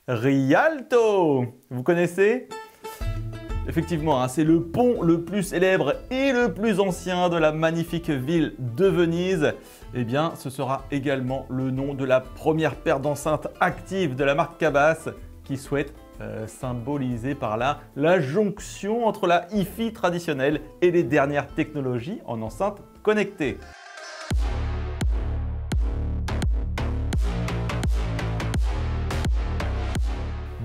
Rialto. Vous connaissez? Effectivement, hein, c'est le pont le plus célèbre et le plus ancien de la magnifique ville de Venise. Eh bien, ce sera également le nom de la première paire d'enceintes active de la marque Cabas qui souhaite symboliser par là la jonction entre la hi-fi traditionnelle et les dernières technologies en enceinte connectée.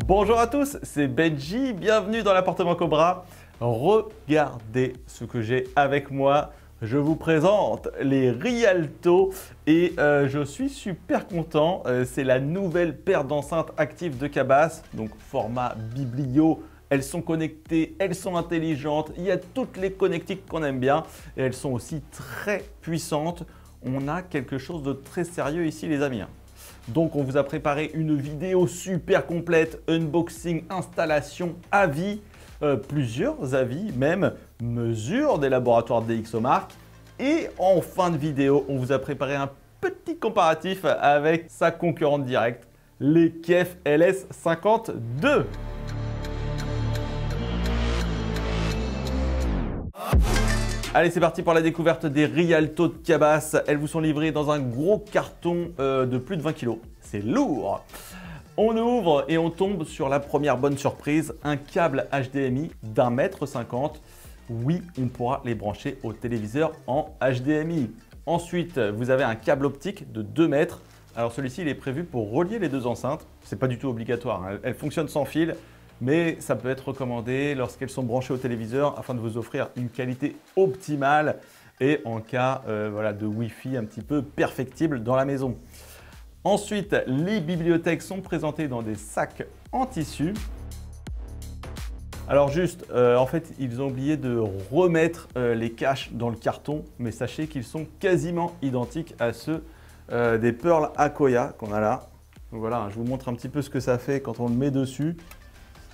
Bonjour à tous, c'est Benji, bienvenue dans l'appartement Cobra. Regardez ce que j'ai avec moi. Je vous présente les Rialto et je suis super content. C'est la nouvelle paire d'enceintes actives de Cabas, donc format biblio. Elles sont connectées, elles sont intelligentes, il y a toutes les connectiques qu'on aime bien et elles sont aussi très puissantes. On a quelque chose de très sérieux ici les amis. Donc on vous a préparé une vidéo super complète, unboxing, installation, avis, plusieurs avis, même mesures des laboratoires DxOMark. Et en fin de vidéo, on vous a préparé un petit comparatif avec sa concurrente directe, les KEF LS52. Allez, c'est parti pour la découverte des Rialto de Cabas. Elles vous sont livrées dans un gros carton de plus de 20 kg. C'est lourd! On ouvre et on tombe sur la première bonne surprise, un câble HDMI d'1,50 m. Oui, on pourra les brancher au téléviseur en HDMI. Ensuite, vous avez un câble optique de 2 mètres. Alors celui-ci, il est prévu pour relier les deux enceintes. C'est pas du tout obligatoire, hein. Elles fonctionnent sans fil. Mais ça peut être recommandé lorsqu'elles sont branchées au téléviseur afin de vous offrir une qualité optimale et en cas voilà, de Wi-Fi un petit peu perfectible dans la maison. Ensuite, les bibliothèques sont présentées dans des sacs en tissu. Alors juste, en fait, ils ont oublié de remettre les caches dans le carton, mais sachez qu'ils sont quasiment identiques à ceux des Pearl Akoya qu'on a là. Donc voilà, je vous montre un petit peu ce que ça fait quand on le met dessus.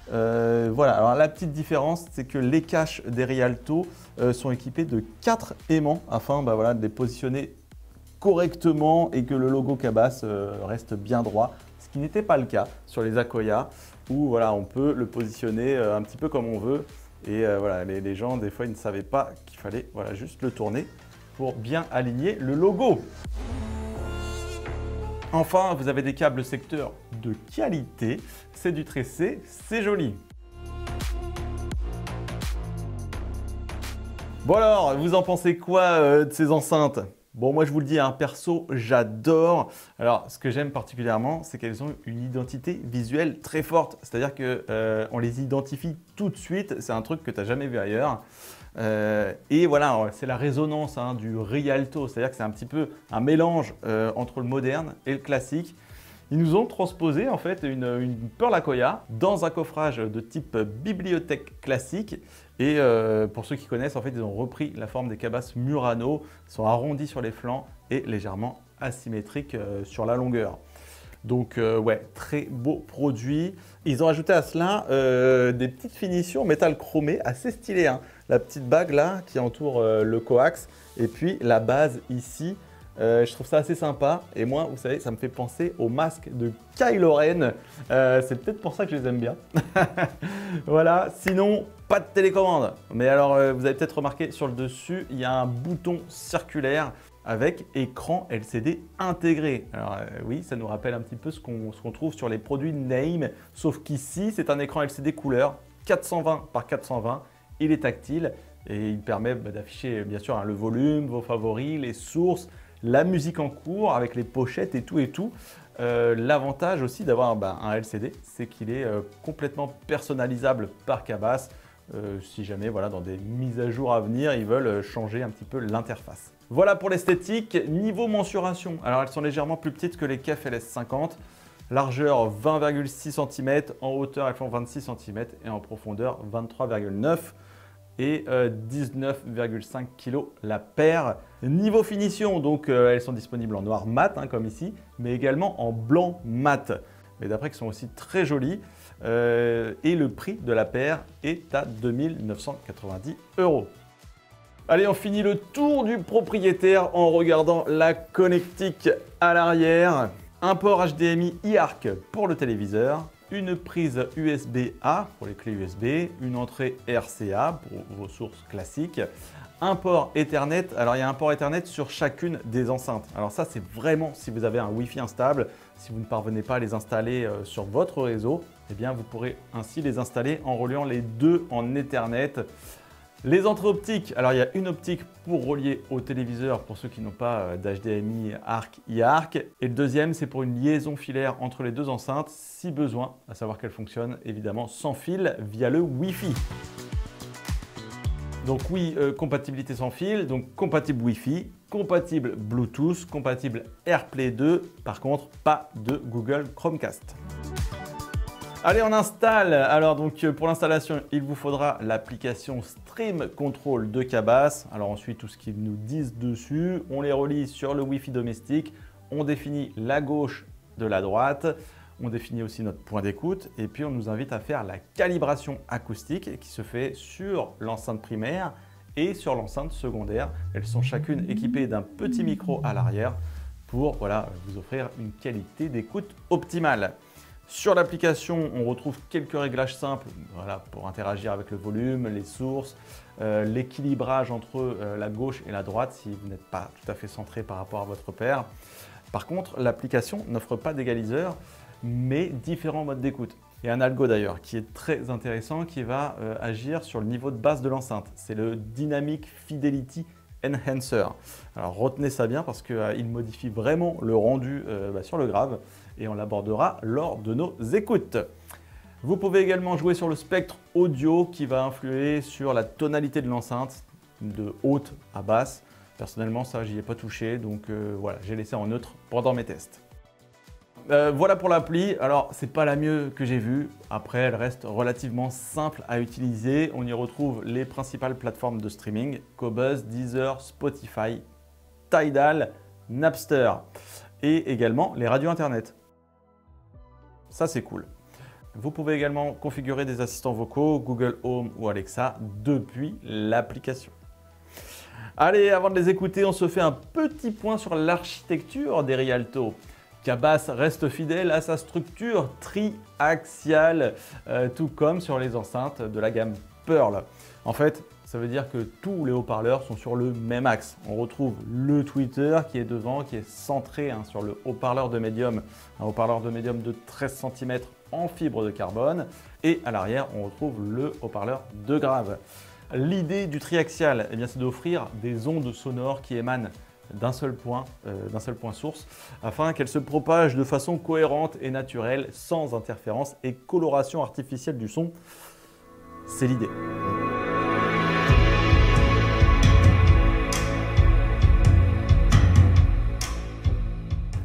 Voilà, alors la petite différence, c'est que les caches des Rialto sont équipées de 4 aimants afin voilà, de les positionner correctement et que le logo Cabas reste bien droit, ce qui n'était pas le cas sur les Akoya où voilà, on peut le positionner un petit peu comme on veut et voilà, les gens des fois ils ne savaient pas qu'il fallait voilà, juste le tourner pour bien aligner le logo. Enfin, vous avez des câbles secteurs de qualité, c'est du tressé, c'est joli. Bon alors, vous en pensez quoi de ces enceintes? Bon, moi je vous le dis, hein, perso, j'adore. Alors, ce que j'aime particulièrement, c'est qu'elles ont une identité visuelle très forte. C'est-à-dire qu'on les identifie tout de suite, c'est un truc que tu n'as jamais vu ailleurs. Et voilà, c'est la résonance hein, du Rialto, c'est-à-dire que c'est un petit peu un mélange entre le moderne et le classique. Ils nous ont transposé en fait une Pearl Akoya dans un coffrage de type bibliothèque classique. Et pour ceux qui connaissent, en fait, ils ont repris la forme des Cabas Murano, sont arrondis sur les flancs et légèrement asymétriques sur la longueur. Donc ouais, très beau produit. Ils ont ajouté à cela des petites finitions métal chromé assez stylées. Hein. La petite bague là qui entoure le coax et puis la base ici. Je trouve ça assez sympa et moi, vous savez, ça me fait penser au masque de Kylo Ren. C'est peut-être pour ça que je les aime bien. Voilà, sinon, pas de télécommande. Mais alors, vous avez peut-être remarqué sur le dessus, il y a un bouton circulaire avec écran LCD intégré. Alors oui, ça nous rappelle un petit peu ce qu'on trouve sur les produits Name, sauf qu'ici, c'est un écran LCD couleur 420 par 420. Il est tactile et il permet d'afficher bien sûr hein, le volume, vos favoris, les sources, la musique en cours avec les pochettes et tout et tout. L'avantage aussi d'avoir un LCD, c'est qu'il est complètement personnalisable par Cabas. Si jamais voilà, dans des mises à jour à venir, ils veulent changer un petit peu l'interface. Voilà pour l'esthétique. Niveau mensuration, alors elles sont légèrement plus petites que les KEF LS50. Largeur 20,6 cm, en hauteur elles font 26 cm et en profondeur 23,9 et 19,5 kg la paire. Niveau finition, donc elles sont disponibles en noir mat hein, comme ici, mais également en blanc mat. Mais d'après qu'elles sont aussi très jolies. Et le prix de la paire est à 2 990 €. Allez, on finit le tour du propriétaire en regardant la connectique à l'arrière. Un port HDMI eARC pour le téléviseur. une prise USB-A pour les clés USB, une entrée RCA pour vos sources classiques, un port Ethernet. Alors il y a un port Ethernet sur chacune des enceintes. Alors ça c'est vraiment si vous avez un Wi-Fi instable, si vous ne parvenez pas à les installer sur votre réseau, eh bien vous pourrez ainsi les installer en reliant les deux en Ethernet. Les entrées optiques, alors il y a une optique pour relier au téléviseur pour ceux qui n'ont pas d'HDMI, ARC, iARC. Et le deuxième, c'est pour une liaison filaire entre les deux enceintes, si besoin, à savoir qu'elle fonctionne évidemment sans fil via le Wi-Fi. Donc oui, compatibilité sans fil, donc compatible Wi-Fi, compatible Bluetooth, compatible AirPlay 2, par contre pas de Google Chromecast. Allez, on installe. Alors donc pour l'installation, il vous faudra l'application Stream Control de Cabas. Alors ensuite, tout ce qu'ils nous disent dessus, on les relie sur le Wi-Fi domestique, on définit la gauche de la droite, on définit aussi notre point d'écoute et puis on nous invite à faire la calibration acoustique qui se fait sur l'enceinte primaire et sur l'enceinte secondaire. Elles sont chacune équipées d'un petit micro à l'arrière pour vous offrir une qualité d'écoute optimale. Sur l'application, on retrouve quelques réglages simples pour interagir avec le volume, les sources, l'équilibrage entre la gauche et la droite si vous n'êtes pas tout à fait centré par rapport à votre paire. Par contre, l'application n'offre pas d'égaliseur, mais différents modes d'écoute. Il y a un algo d'ailleurs qui est très intéressant qui va agir sur le niveau de basse de l'enceinte. C'est le Dynamic Fidelity Enhancer. Alors retenez ça bien parce qu'il modifie vraiment le rendu sur le grave et on l'abordera lors de nos écoutes. Vous pouvez également jouer sur le spectre audio qui va influer sur la tonalité de l'enceinte de haute à basse. Personnellement, ça, j'y ai pas touché, donc voilà, j'ai laissé en neutre pendant mes tests. Voilà pour l'appli. Alors, c'est pas la mieux que j'ai vue. Après, elle reste relativement simple à utiliser. On y retrouve les principales plateformes de streaming, Qobuz, Deezer, Spotify, Tidal, Napster et également les radios internet. Ça, c'est cool. Vous pouvez également configurer des assistants vocaux, Google Home ou Alexa depuis l'application. Allez, avant de les écouter, on se fait un petit point sur l'architecture des Rialto. Cabas reste fidèle à sa structure triaxiale, tout comme sur les enceintes de la gamme Pearl. En fait, ça veut dire que tous les haut-parleurs sont sur le même axe. On retrouve le tweeter qui est devant, qui est centré sur le haut-parleur de médium, un haut-parleur de médium de 13 cm en fibre de carbone. Et à l'arrière, on retrouve le haut-parleur de grave. L'idée du triaxial, c'est d'offrir des ondes sonores qui émanent d'un seul point source, afin qu'elles se propagent de façon cohérente et naturelle, sans interférence et coloration artificielle du son. C'est l'idée.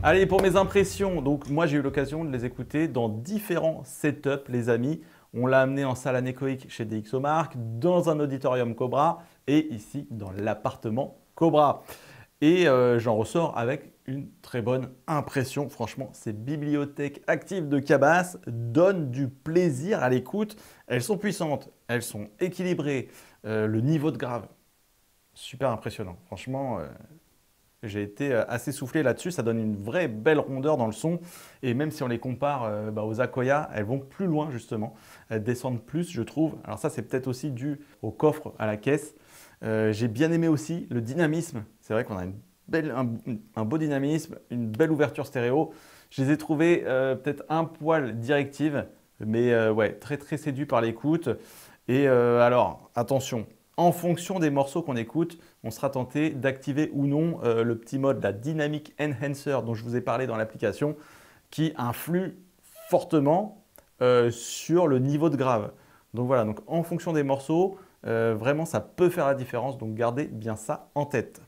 Allez, pour mes impressions, donc moi j'ai eu l'occasion de les écouter dans différents setups, les amis. On l'a amené en salle anéchoïque chez DxOMark, dans un auditorium Cobra et ici dans l'appartement Cobra. Et j'en ressors avec une très bonne impression. Franchement, ces bibliothèques actives de Cabas donnent du plaisir à l'écoute. Elles sont puissantes, elles sont équilibrées. Le niveau de grave, super impressionnant. Franchement, j'ai été assez soufflé là-dessus. Ça donne une vraie belle rondeur dans le son. Et même si on les compare aux Akoya, elles vont plus loin justement. Elles descendent plus, je trouve. Alors ça, c'est peut-être aussi dû au coffre à la caisse. J'ai bien aimé aussi le dynamisme. C'est vrai qu'on a un beau dynamisme, une belle ouverture stéréo. Je les ai trouvés peut-être un poil directives, mais ouais, très très séduits par l'écoute. Et alors, attention, en fonction des morceaux qu'on écoute, on sera tenté d'activer ou non le petit mode, la Dynamic Enhancer dont je vous ai parlé dans l'application, qui influe fortement sur le niveau de grave. Donc voilà, donc en fonction des morceaux, vraiment ça peut faire la différence, donc gardez bien ça en tête.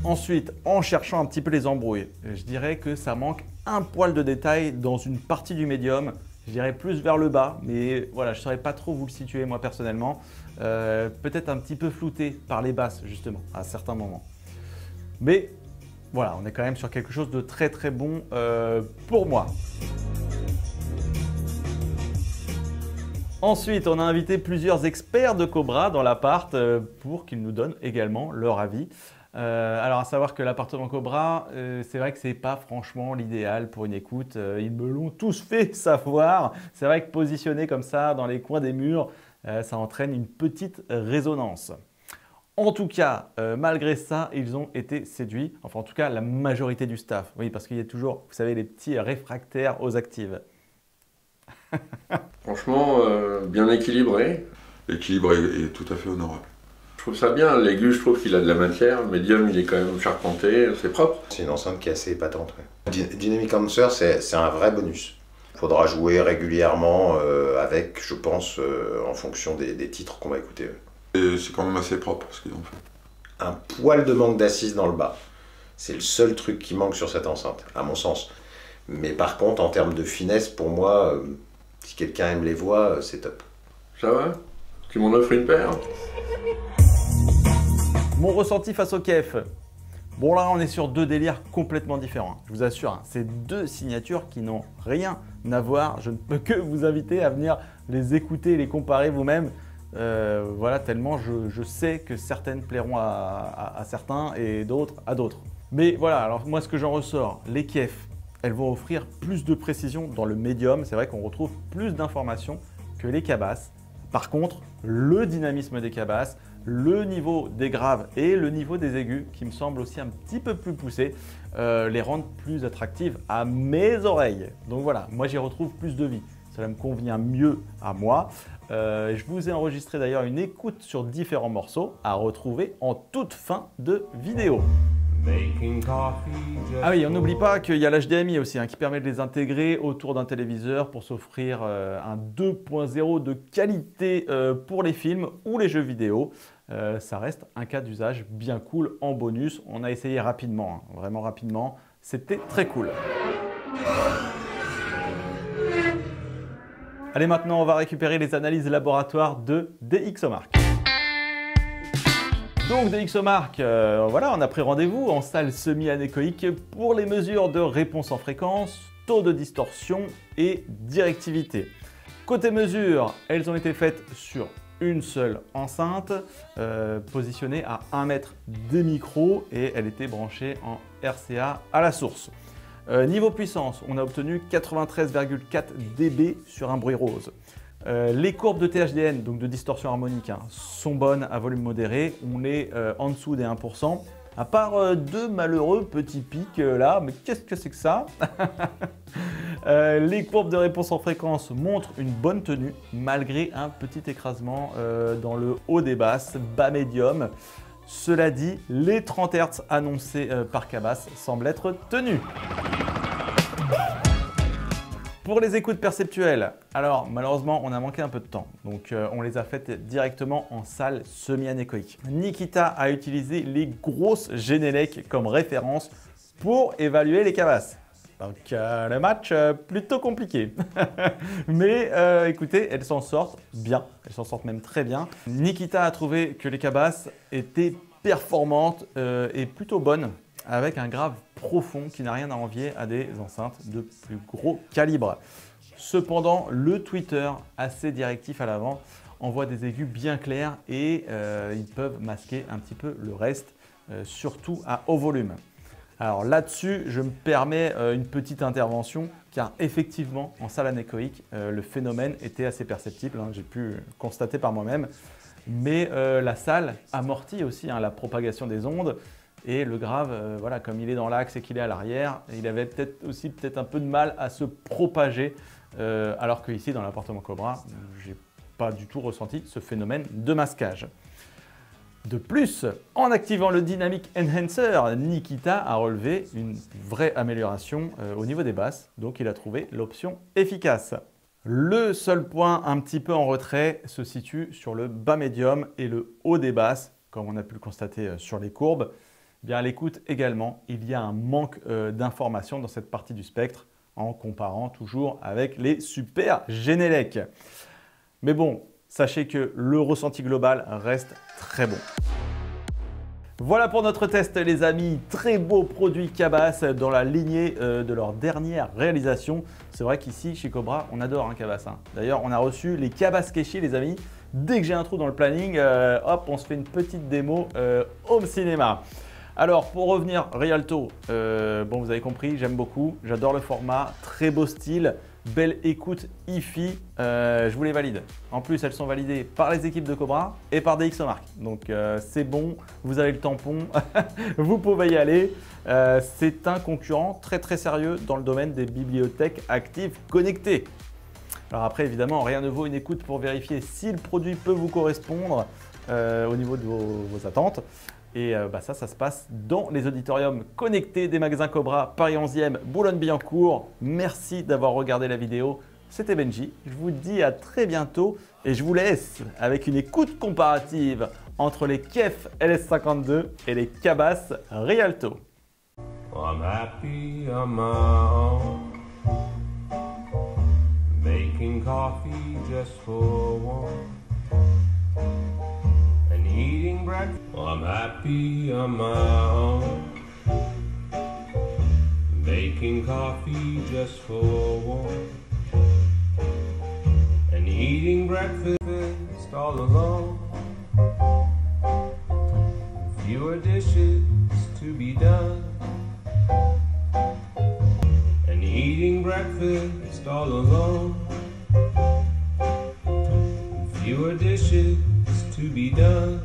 Ensuite, en cherchant un petit peu les embrouilles, je dirais que ça manque un poil de détail dans une partie du médium Je dirais plus vers le bas, mais voilà, je ne saurais pas trop vous le situer moi personnellement. Peut-être un petit peu flouté par les basses justement, à certains moments. Mais voilà, on est quand même sur quelque chose de très très bon pour moi. Ensuite, on a invité plusieurs experts de Cobra dans l'appart pour qu'ils nous donnent également leur avis. Alors, à savoir que l'appartement Cobra, c'est vrai que c'est pas franchement l'idéal pour une écoute. Ils me l'ont tous fait savoir. C'est vrai que positionné comme ça dans les coins des murs, ça entraîne une petite résonance. En tout cas, malgré ça, ils ont été séduits. Enfin, en tout cas, la majorité du staff. Oui, parce qu'il y a toujours, vous savez, les petits réfractaires aux actives. Franchement, bien équilibré. L'équilibre est tout à fait honorable. Je trouve ça bien. L'aigu, je trouve qu'il a de la matière. Le médium, il est quand même charpenté. C'est propre. C'est une enceinte qui est assez épatante. Ouais. Dynamic Answer, c'est un vrai bonus. Il faudra jouer régulièrement avec, je pense, en fonction des titres qu'on va écouter. Et c'est quand même assez propre ce qu'ils ont fait. Un poil de manque d'assises dans le bas. C'est le seul truc qui manque sur cette enceinte, à mon sens. Mais par contre, en termes de finesse, pour moi, si quelqu'un aime les voix, c'est top. Ça va? Tu m'en offres une paire? Mon ressenti face au KEF. Bon là, on est sur deux délires complètement différents. Je vous assure, hein, c'est deux signatures qui n'ont rien à voir. Je ne peux que vous inviter à venir les écouter, les comparer vous-même. Voilà, tellement je sais que certaines plairont à certains et d'autres à d'autres. Mais voilà, alors moi ce que j'en ressors, les KEF, elles vont offrir plus de précision dans le médium. C'est vrai qu'on retrouve plus d'informations que les cabasses. Par contre, le dynamisme des cabasses, le niveau des graves et le niveau des aigus, qui me semble aussi un petit peu plus poussé, les rendent plus attractives à mes oreilles. Donc voilà, moi j'y retrouve plus de vie. Cela me convient mieux à moi. Je vous ai enregistré d'ailleurs une écoute sur différents morceaux à retrouver en toute fin de vidéo. Ah oui, on n'oublie pas qu'il y a l'HDMI aussi qui permet de les intégrer autour d'un téléviseur pour s'offrir un 2.0 de qualité pour les films ou les jeux vidéo. Ça reste un cas d'usage bien cool en bonus. On a essayé rapidement, vraiment rapidement. C'était très cool. Allez, maintenant, on va récupérer les analyses laboratoires de DxOMark. Donc DxOMark, voilà, on a pris rendez-vous en salle semi-anéchoïque pour les mesures de réponse en fréquence, taux de distorsion et directivité. Côté mesures, elles ont été faites sur une seule enceinte, positionnée à 1 mètre des micros et elle était branchée en RCA à la source. Niveau puissance, on a obtenu 93,4 dB sur un bruit rose. Les courbes de THDN, donc de distorsion harmonique, sont bonnes à volume modéré. On est en dessous des 1%. À part deux malheureux petits pics là, mais qu'est-ce que c'est que ça? Les courbes de réponse en fréquence montrent une bonne tenue, malgré un petit écrasement dans le haut des basses, bas médium. Cela dit, les 30 Hz annoncés par Cabas semblent être tenus. Pour les écoutes perceptuelles, alors malheureusement on a manqué un peu de temps, donc on les a faites directement en salle semi-anéchoïque. Nikita a utilisé les grosses Genelec comme référence pour évaluer les cabasses. Donc le match plutôt compliqué. Mais écoutez, elles s'en sortent bien, elles s'en sortent même très bien. Nikita a trouvé que les cabasses étaient performantes et plutôt bonnes, avec un grave profond qui n'a rien à envier à des enceintes de plus gros calibre. Cependant, le tweeter, assez directif à l'avant, envoie des aigus bien clairs et ils peuvent masquer un petit peu le reste, surtout à haut volume. Alors là-dessus, je me permets une petite intervention car effectivement, en salle anéchoïque, le phénomène était assez perceptible, j'ai pu constater par moi-même. Mais la salle amortit aussi la propagation des ondes. Et le grave, voilà, comme il est dans l'axe et qu'il est à l'arrière, il avait peut-être un peu de mal à se propager, alors que ici dans l'appartement Cobra, j'ai pas du tout ressenti ce phénomène de masquage. De plus, en activant le Dynamic Enhancer, Nikita a relevé une vraie amélioration au niveau des basses, donc il a trouvé l'option efficace. Le seul point un petit peu en retrait se situe sur le bas médium et le haut des basses, comme on a pu le constater sur les courbes. Bien à l'écoute également, il y a un manque d'informations dans cette partie du spectre. en comparant toujours avec les Super Genelec. Mais bon, sachez que le ressenti global reste très bon. Voilà pour notre test les amis, très beau produit Cabas dans la lignée de leur dernière réalisation. C'est vrai qu'ici chez Cobra on adore un Cabas. D'ailleurs on a reçu les Cabas Keshi les amis. Dès que j'ai un trou dans le planning, hop on se fait une petite démo home cinéma. Alors pour revenir Rialto, bon vous avez compris, j'aime beaucoup, j'adore le format, très beau style. Belle écoute hi-fi, je vous les valide. En plus, elles sont validées par les équipes de Cobra et par DxOMark. Donc c'est bon, vous avez le tampon, vous pouvez y aller. C'est un concurrent très très sérieux dans le domaine des bibliothèques actives connectées. Alors après, évidemment, rien ne vaut une écoute pour vérifier si le produit peut vous correspondre au niveau de vos attentes. Et ça se passe dans les auditoriums connectés des magasins Cobra, Paris 11e, Boulogne-Billancourt. Merci d'avoir regardé la vidéo. C'était Benji. Je vous dis à très bientôt et je vous laisse avec une écoute comparative entre les Kef LS52 et les Cabas Rialto. I'm happy on my own, making coffee just for one. Eating breakfast. Well, I'm happy on my own, making coffee just for one, and eating breakfast all alone. Fewer dishes to be done, and eating breakfast all alone. Fewer dishes to be done.